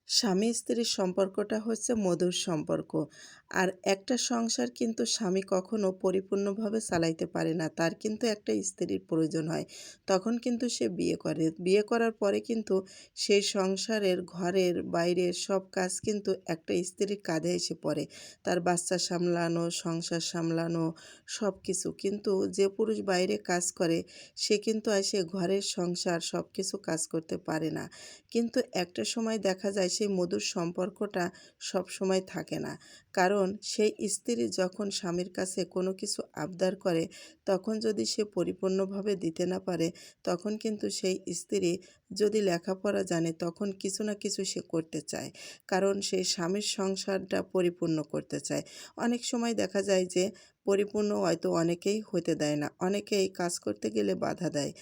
স্বামী স্ত্রীর সম্পর্কটা হচ্ছে মধুর সম্পর্ক। আর একটা সংসার কিন্তু স্বামী কখনো পরিপূর্ণভাবে চালাইতে পারে না। তার কিন্তু একটা স্ত্রীর প্রয়োজন হয়। তখন কিন্তু সে বিয়ে করে। বিয়ে করার পরে কিন্তু সেই সংসারের ঘরের বাইরের সব কাজ কিন্তু একটা স্ত্রীর কাঁধে এসে পড়ে। তার বাচ্চা সামলানো, সংসার সামলানো সবকিছু। কিন্তু যে পুরুষ বাইরে কাজ করে সে কিন্তু এসে ঘরের সংসার সবকিছু কাজ করতে পারে না। কিন্তু একটা সময় দেখা যায় সেই মধুর সম্পর্কটা সবসময় থাকে না। কারণ সেই স্ত্রী যখন স্বামীর কাছে কোনো কিছু আবদার করে, তখন যদি সে পরিপূর্ণভাবে দিতে না পারে, তখন কিন্তু সেই স্ত্রী যদি লেখাপড়া জানে, তখন কিছু না কিছু সে করতে চায়। কারণ সেই স্বামীর সংসারটা পরিপূর্ণ করতে চায়। অনেক সময় দেখা যায় যে পরিপূর্ণ হয়তো অনেকেই হতে দেয় না। অনেকেই কাজ করতে গেলে বাধা দেয়।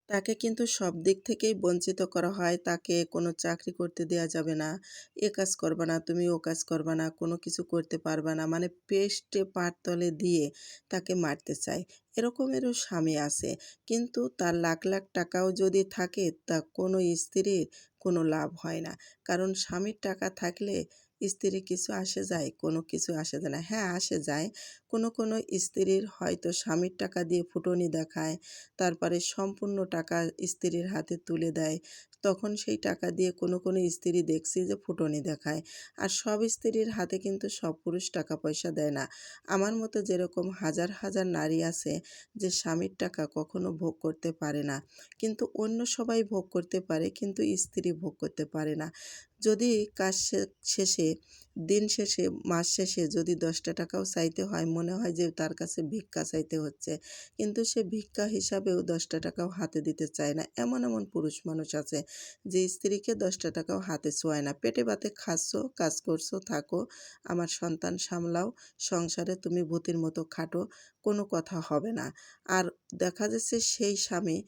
তাকে কিন্তু সব দিক থেকেই বঞ্চিত করা হয়। তাকে কোনো চাকরি করতে দেয়া যাবে না। এ কাজ করবা না, তুমি ও কাজ করবা না, কোনো কিছু করতে পারবা না। মানে পেস্টে পাড়তলে দিয়ে তাকে মারতে চায়। এরকমেরও স্বামী আছে। কিন্তু তার লাখ, লাখ টাকাও যদি থাকে তা কোনো স্ত্রীর কোনো লাভ হয় না। কারণ স্বামীর টাকা থাকলে স্ত্রীর কিছু আসে যায়? কোনো কিছু আসে যায় না। হ্যাঁ, আসে যায়। কোনো, কোনো স্ত্রীর হয়তো স্বামীর টাকা দিয়ে ফুটুনি দেখায়। তারপরে সম্পূর্ণ টাকা স্ত্রীর হাতে তুলে দেয়। তখন সেই টাকা দিয়ে কোনো, কোনো স্ত্রী দেখছি যে ফুটুনি দেখায়। আর সব স্ত্রীর হাতে কিন্তু সব পুরুষ টাকা পয়সা দেয় না। আমার মতো যেরকম হাজার, হাজার নারী আছে যে স্বামীর টাকা কখনো ভোগ করতে পারে না। কিন্তু অন্য সবাই ভোগ করতে পারে কিন্তু স্ত্রী ভোগ করতে পারে না। যদি কাজ শেষে, দিন শেষে, মাস শেষে যদি ১০টা টাকাও চাইতে হয় মনে হয় যে তার কাছে ভিক্ষা চাইতে হচ্ছে। কিন্তু সে ভিক্ষা হিসাবেও ১০টা টাকাও হাতে দিতে চায় না। এমন, এমন পুরুষ মানুষ আছে যে স্ত্রীকে ১০টা টাকাও হাতে ছোঁয় না। পেটে ভাতে খাচ্ছো, কাজ করছো, থাকো, আমার সন্তান সামলাও, সংসারে তুমি ভূতের মতো খাটো, কোনো কথা হবে না। আর দেখা যাচ্ছে সেই স্বামী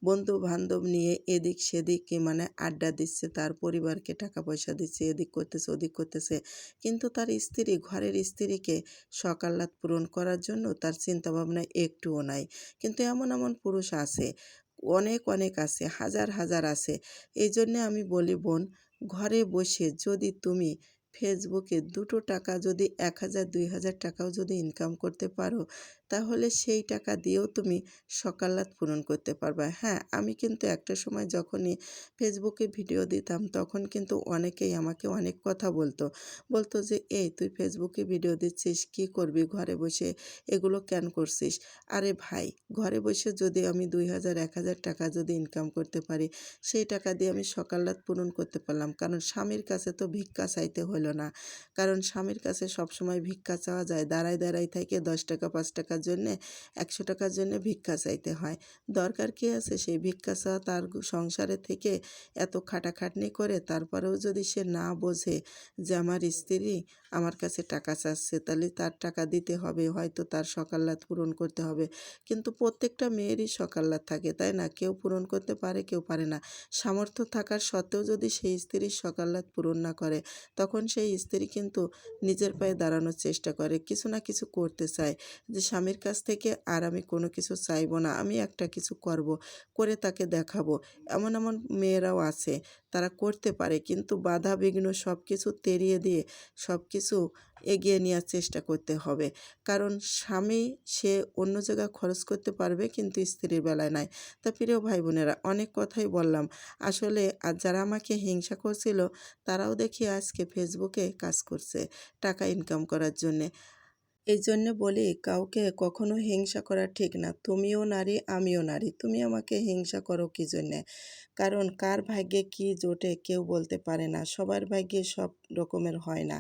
বন্ধু-বান্ধব নিয়ে এদিক সেদিকে মানে আড্ডা দিচ্ছে, তার পরিবারকে টাকা পয়সা দিচ্ছে, এদিক করতেছে, ওদিক করতেছে। কিন্তু তার স্ত্রী, ঘরের স্ত্রীকে সকাল্লাদ পূরণ করার জন্য তার চিন্তাভাবনা একটুও নাই। কিন্তু এমন, এমন পুরুষ আছে, অনেক, অনেক আছে, হাজার, হাজার আছে। এইজন্যে আমি বলি বোন, ঘরে বসে যদি তুমি ফেসবুকে ২ টাকা যদি ১,০০০, ২,০০০ টাকাও যদি ইনকাম করতে পারো, তাহলে সেই টাকা দিয়েও তুমি সকাল্লাদ পূরণ করতে পারবা। হ্যাঁ, আমি কিন্তু একটা সময় যখনই ফেসবুকে ভিডিও দিতাম, তখন কিন্তু অনেকেই আমাকে অনেক কথা বলতো। বলতো যে, "এই তুই ফেসবুকে ভিডিও দিচ্ছিস, কী করবি ঘরে বসে? এগুলো কেন করছিস?" আরে ভাই, ঘরে বসে যদি আমি ২,০০০, ১,০০০ টাকা যদি ইনকাম করতে পারি, সেই টাকা দিয়ে আমি সকাল্লাদ পূরণ করতে পারলাম। কারণ স্বামীর কাছে তো ভিক্ষা চাইতে হলো না। কারণ স্বামীর কাছে সবসময় ভিক্ষা চাওয়া যায়। দাঁড়ায়, দাঁড়ায় থাইকে ৳১০, ৳৫ টাকার জন্যে, ৳১০০ টাকার জন্যে ভিক্ষা চাইতে হয়। দরকার কি আছে সেই ভিক্ষা চাওয়া? তার সংসারে থেকে এত খাটাখাটনি করে তারপরেও যদি সে না বোঝে যে আমার স্ত্রী আমার কাছে টাকা চাচ্ছে, তাহলে তার টাকা দিতে হবে, হয়তো তার সকাল্লাদ পূরণ করতে হবে। কিন্তু প্রত্যেকটা মেয়েরই সকাল্লাদ থাকে, তাই না? কেউ পূরণ করতে পারে, কেউ পারে না। সামর্থ্য থাকার সত্ত্বেও যদি সেই স্ত্রীর সকাল্লাদ পূরণ না করে, তখন সেই স্ত্রী কিন্তু নিজের পায়ে দাঁড়ানোর চেষ্টা করে। কিছু না কিছু করতে চায় যে স্বামীর কাছ থেকে আর আমি কোনো কিছু চাইবো না। আমি একটা কিছু করব, করে তাকে দেখাবো। এমন, এমন মেয়েরাও আছে, তারা করতে পারে কিন্তু বাধা বিঘ্ন সব কিছু তেড়িয়ে দিয়ে সবকিছু এগিয়ে নেওয়ার চেষ্টা করতে হবে। কারণ স্বামী সে অন্য জায়গায় খরচ করতে পারবে কিন্তু স্ত্রীর বেলায় নাই। তা প্রিয় ভাই বোনেরা, অনেক কথাই বললাম। আসলে আর যারা আমাকে হিংসা করছিল তারাও দেখি আজকে ফেসবুকে কাজ করছে টাকা ইনকাম করার জন্যে। এইজন্যে বলি কাউকে কখনো হিংসা করা ঠিক না। তুমিও নারী, আমিও নারী। তুমি আমাকে হিংসা করো কী জন্যে? কারণ কার ভাগ্যে কী জোটে কেউ বলতে পারে না। সবার ভাগ্যে সব রকমের হয় না।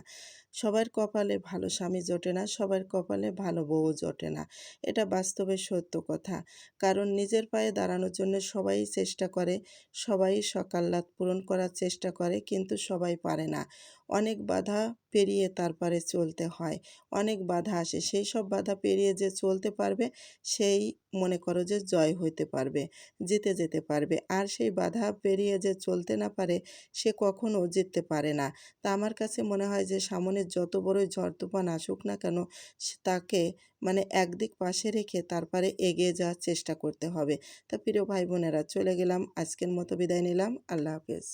সবার কপালে ভালো স্বামী জোটে না, সবার কপালে ভালো বউও জোটে না। এটা বাস্তবের সত্য কথা। কারণ নিজের পায়ে দাঁড়ানোর জন্য সবাই চেষ্টা করে, সবাই সকাল্লাদ পূরণ করার চেষ্টা করে কিন্তু সবাই পারে না। অনেক বাধা পেরিয়ে তারপরে চলতে হয়। অনেক বাধা আসে। সেই সব বাধা পেরিয়ে যে চলতে পারবে, সেই মনে করো যে জয় হইতে পারবে, জিতে যেতে পারবে। আর সেই বাধা পেরিয়ে যে চলতে না পারে, সে কখনো জিততে পারে না। তা আমার কাছে মনে হয় যে সামনে যত বড়ই ঝড় তুফান আসুক না কেন, তাকে মানে একদিক পাশে রেখে তারপরে এগিয়ে যাওয়ার চেষ্টা করতে হবে। তা প্রিয় ভাই বোনেরা, চলে গেলাম। আজকের মতো বিদায় নিলাম। আল্লাহ হাফেজ।